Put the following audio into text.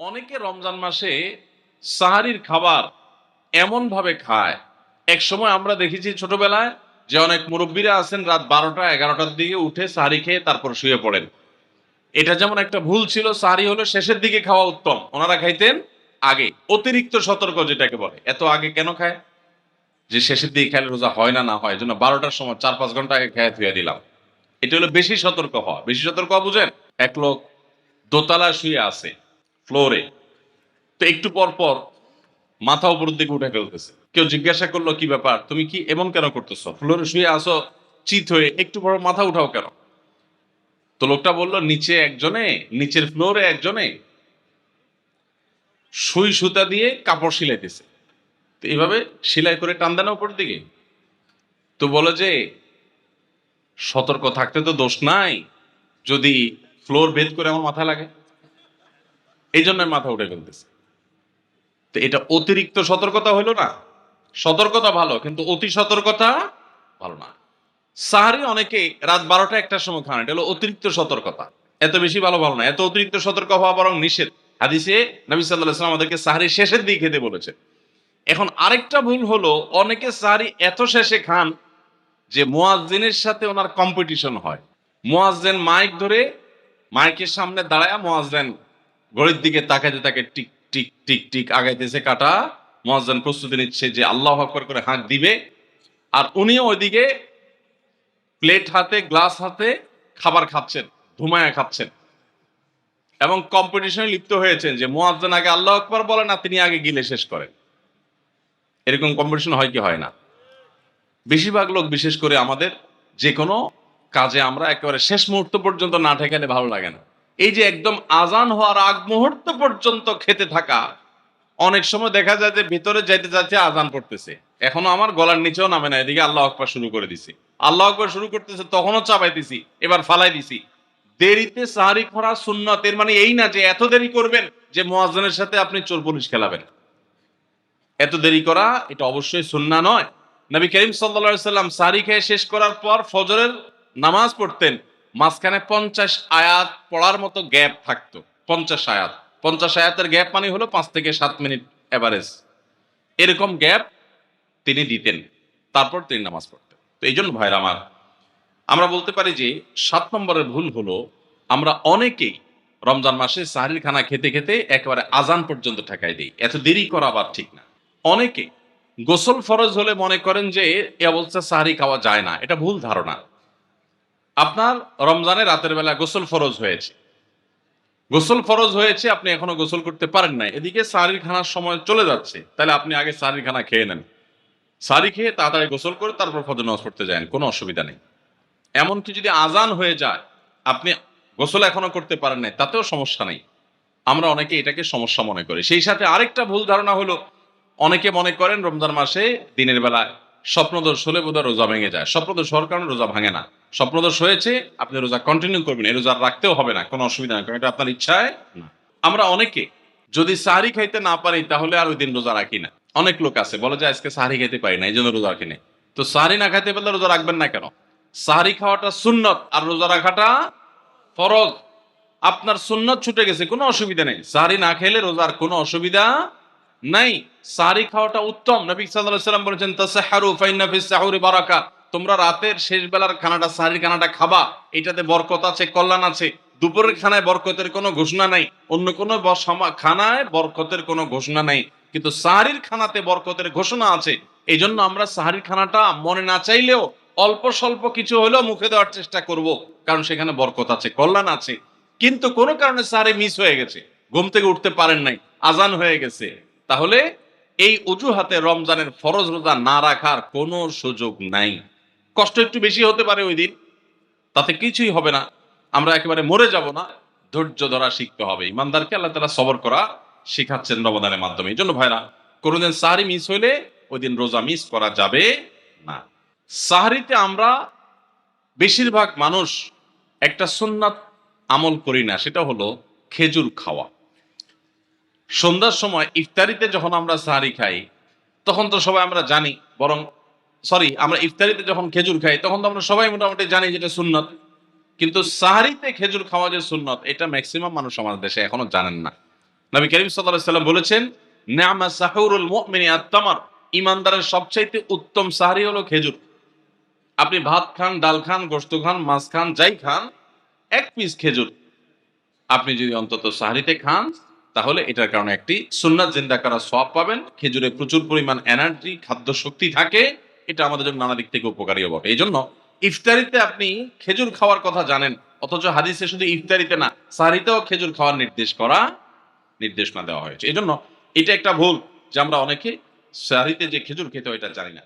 অনেকে রমজান মাসে সাহারির খাবার এমন ভাবে খায়। এক সময় আমরা দেখেছি ছোটবেলায় যে অনেক মুরব্বীরা আছেন রাত 12টা 11টার দিকে উঠে সাহারি খেয়ে তারপর শুয়ে পড়েন। এটা যেমন একটা ভুল ছিল, সাহারি হলো শেষের দিকে খাওয়া উত্তম, ওনারা খাইতেন আগে। অতিরিক্ত সতর্ক যেটাকে বলে, এত আগে কেন খায়? যে শেষের দিকে খেলে রোজা হয় না, না হয় জন্য 12টার সময় 4-5 ঘন্টা আগে খেয়ে ধুয়ে দিলাম। এটা হলো বেশি সতর্ক হওয়া। বেশি সতর্ক হওয়া বুঝেন? এক লোক দোতলা শুয়ে আছে ফ্লোরে, তো একটু পর পর মাথা উপরের দিকে উঠে ফেলতেছে। কেউ জিজ্ঞাসা করলো কি ব্যাপার, তুমি কি এমন কেন করতেছো? ফ্লোরে শুয়ে আসো চিত হয়ে, একটু বড় মাথা উঠাও কেন? তো লোকটা বললো নিচের ফ্লোরে একজনে সুই সুতা দিয়ে কাপড় সিলাইতেছে, তো এইভাবে সেলাই করে টান দেন উপরের দিকে। তো বলে যে সতর্ক থাকতে তো দোষ নাই, যদি ফ্লোর ভেদ করে আমার মাথা লাগে, এই জন্য মাথা উঠে ফেলতেছে। তো এটা অতিরিক্ত সতর্কতা হলো না? সতর্কতা ভালো, কিন্তু অতি সতর্কতা ভালো না। সাহারি অনেকে রাত 12টা 1টার সময় খান, এটা হলো অতিরিক্ত সতর্কতা। এত বেশি ভালো না, এত অতিরিক্ত সতর্ক হওয়া বরং নিষেধ। হাদিসে নবী সাল্লাল্লাহু আলাইহি ওয়াসাল্লাম আমাদেরকে সাহারি শেষের দিকে খেতে বলেছে। এখন আরেকটা ভুল হলো, অনেকে সাহারি এত শেষে খান যে মুয়াজ্জিনের সাথে ওনার কম্পিটিশন হয়। মুয়াজ্জিন মাইক ধরে, মাইকের সামনে দাঁড়ায় মুয়াজ্জিন ঘড়ির দিকে তাকাইতে তাকে টিক টিক টিক টিক আগাইতেছে কাটা। মুয়াজ্জিন প্রস্তুতি নিচ্ছে যে আল্লাহু আকবার করে হাঁক দিবে, আর উনিও ওইদিকে প্লেট হাতে গ্লাস হাতে খাবার খাচ্ছেন, ধুমায়া খাচ্ছেন, এবং কম্পিটিশনে লিপ্ত হয়েছেন যে মুয়াজ্জিন আগে আল্লাহু আকবার বলে না, তিনি আগে গিলে শেষ করেন। এরকম কম্পিটিশন হয় কি হয় না? বেশিরভাগ লোক, বিশেষ করে আমাদের যে কোনো কাজে আমরা একেবারে শেষ মুহূর্ত পর্যন্ত না ঠেকালে ভালো লাগে না। এই যে একদম আজান হওয়ার আগ মুহূর্ত পর্যন্ত খেতে থাকা, অনেক সময় দেখা যায় যে ভিতরে যাইতে যাচ্ছে আজান পড়তেছে, এখনো আমার গলার নিচেও নামে না, এদিকে আল্লাহ আকবার শুরু করে দিছি, আল্লাহ আকবার শুরু করতেছে, তখনও চাপাইতেছি, এবার ফালাই দিছি। দেরিতে সাহারি করা সুন্নাত, এর মানে এই না যে এত দেরি করবেন যে মুয়াজ্জিনের সাথে আপনি চোর পুলিশ খেলাবেন। এত দেরি করা এটা অবশ্যই সুন্নাহ নয়। নবী করিম সাল্লাল্লাহু আলাইহি সাল্লাম সাহারি খেয়ে শেষ করার পর ফজরের নামাজ পড়তেন, মাঝখানে 50 আয়াত পড়ার মতো গ্যাপ থাকতো। 50 আয়াত, 50 আয়াতের গ্যাপ মানে হলো 5 থেকে 7 মিনিট এভারেজ, এরকম গ্যাপ তিনি দিতেন, তারপর তিনি নামাজ পড়তেন। তো এই জন্য ভাইরা আমার, আমরা বলতে পারি যে 7 নম্বরের ভুল হলো আমরা অনেকেই রমজান মাসে সাহারির খানা খেতে খেতে একেবারে আজান পর্যন্ত ঠেকাই দিই। এত দেরি করা আবার ঠিক না। অনেকে গোসল ফরজ হলে মনে করেন যে এই অবস্থা সাহারি খাওয়া যায় না, এটা ভুল ধারণা। আপনার রমজানে রাতের বেলা গোসল ফরজ হয়েছে, আপনি এখনো গোসল করতে পারেন নাই, এদিকে সাহারির খানার সময় চলে যাচ্ছে, তাহলে আপনি আগে সাহারির খানা খেয়ে নেন। সাহারি খেয়ে তাড়াতাড়ি গোসল করে তারপর ফজর নামাজ পড়তে যান, কোনো অসুবিধা নেই। এমনকি যদি আজান হয়ে যায়, আপনি গোসল এখনো করতে পারেন নাই, তাতেও সমস্যা নেই। আমরা অনেকে এটাকে সমস্যা মনে করি। সেই সাথে আরেকটা ভুল ধারণা হলো, অনেকে মনে করেন রমজান মাসে দিনের বেলায় স্বপ্নদোষ হলে বোধহয় রোজা ভেঙে যায়। স্বপ্নদোষ হওয়ার কারণে রোজা ভাঙে না। স্বপ্নদোষ হয়েছে, আপনি রোজা কন্টিনিউ করবেন, এই রোজা রাখতেও হবে না, কোনো অসুবিধা নেই, কারণ এটা আপনার ইচ্ছায় না। আমরা অনেকে যদি সাহারি খাইতে না পারি তাহলে আর ওই দিন রোজা রাখি না। অনেক লোক আছে বলে যে আজকে সাহারি খাইতে পারি না, এই জন্য রোজা রাখি না। তো সাহারি না খাইতে পারলে রোজা রাখবেন না কেন? সাহারি খাওয়াটা সুন্নত আর রোজা রাখাটা ফরজ। আপনার সুন্নত ছুটে গেছে, কোনো অসুবিধা নেই। সাহারি না খেলে রোজার কোনো অসুবিধা নাই, সাহারি খাওয়াটা উত্তম। নবী সাল্লাল্লাহু আলাইহি ওয়াসাল্লাম বলেছেন তাসাহহারু ফাইন্না ফিস সাহুরি বারাকা, তোমরা রাতের শেষ বেলার খানাটা, সাহারির খানাটা খাবা, এটাতে বরকত আছে, কল্যাণ আছে। দুপুরের খানায় বরকতের কোনো ঘোষণা নাই, অন্য কোনো খানায় বরকতের কোনো ঘোষণা নাই, কিন্তু সাহারির খানাতে বরকতের ঘোষণা আছে। এই জন্য আমরা সাহারির খানাটা মনে না চাইলেও অল্প স্বল্প কিছু হলেও মুখে দেওয়ার চেষ্টা করব, কারণ সেখানে বরকত আছে, কল্যাণ আছে। কিন্তু কোনো কারণে সাহারি মিস হয়ে গেছে, ঘুম থেকে উঠতে পারেন নাই, আজান হয়ে গেছে, তাহলে এই অজুহাতে রমজানের ফরজ রোজা না রাখার কোনো সুযোগ নাই। কষ্ট একটু বেশি হতে পারে ওই দিন, তাতে কিছুই হবে না, আমরা একেবারে মরে যাব না। ধৈর্য ধরা শিখতে হবে। ইমানদারকে আল্লাহ তাআলা সবর করা শিখাচ্ছেন রমাদানের মাধ্যমে। এই জন্য ভাইরা, কোনোদিন সাহারি মিস হইলে ওই দিন রোজা মিস করা যাবে না। সাহারিতে আমরা বেশিরভাগ মানুষ একটা সুন্নাত আমল করি না, সেটা হলো খেজুর খাওয়া। সন্ধ্যার সময় ইফতারিতে যখন আমরা সাহারি খাই, তখন তো সবাই আমরা জানি, আমরা ইফতারিতে যখন খেজুর খাই তখন তো আমরা সবাই মোটামুটি জানি যেটা সুন্নত। কিন্তু সাহারিতে খেজুর খাওয়া যে সুন্নত, এটা ম্যাক্সিমাম মানুষ আমাদের দেশে এখনো জানেন না। নবী করিম সাল্লাল্লাহু আলাইহি সাল্লাম বলেছেন, নি'মা সাহুরুল মুমিনি আত-তামার, ঈমানদারের সবচাইতে উত্তম সাহরি হলো খেজুর। আপনি ভাত খান, ডাল খান, গোশত খান, মাছ খান, যাই খান, এক পিস খেজুর আপনি যদি অন্তত সাহরিতে খান, তাহলে এটার কারণে একটি সুন্নাত জিন্দা করার সওয়াব পাবেন। খেজুরে প্রচুর পরিমাণ এনার্জি, খাদ্য শক্তি থাকে। এটা আমাদের জন্য নানা দিক থেকে উপকারীও বটে। এইজন্য ইফতারিতে আপনি খেজুর খাওয়ার কথা জানেন, অথচ হাদিসে শুধু ইফতারিতে না, সাহরিতেও খেজুর খাওয়ার নির্দেশনা দেওয়া হয়েছে। এজন্য এটা একটা ভুল যে আমরা অনেকে সাহরিতে যে খেজুর খেতে হয় এটা জানি না।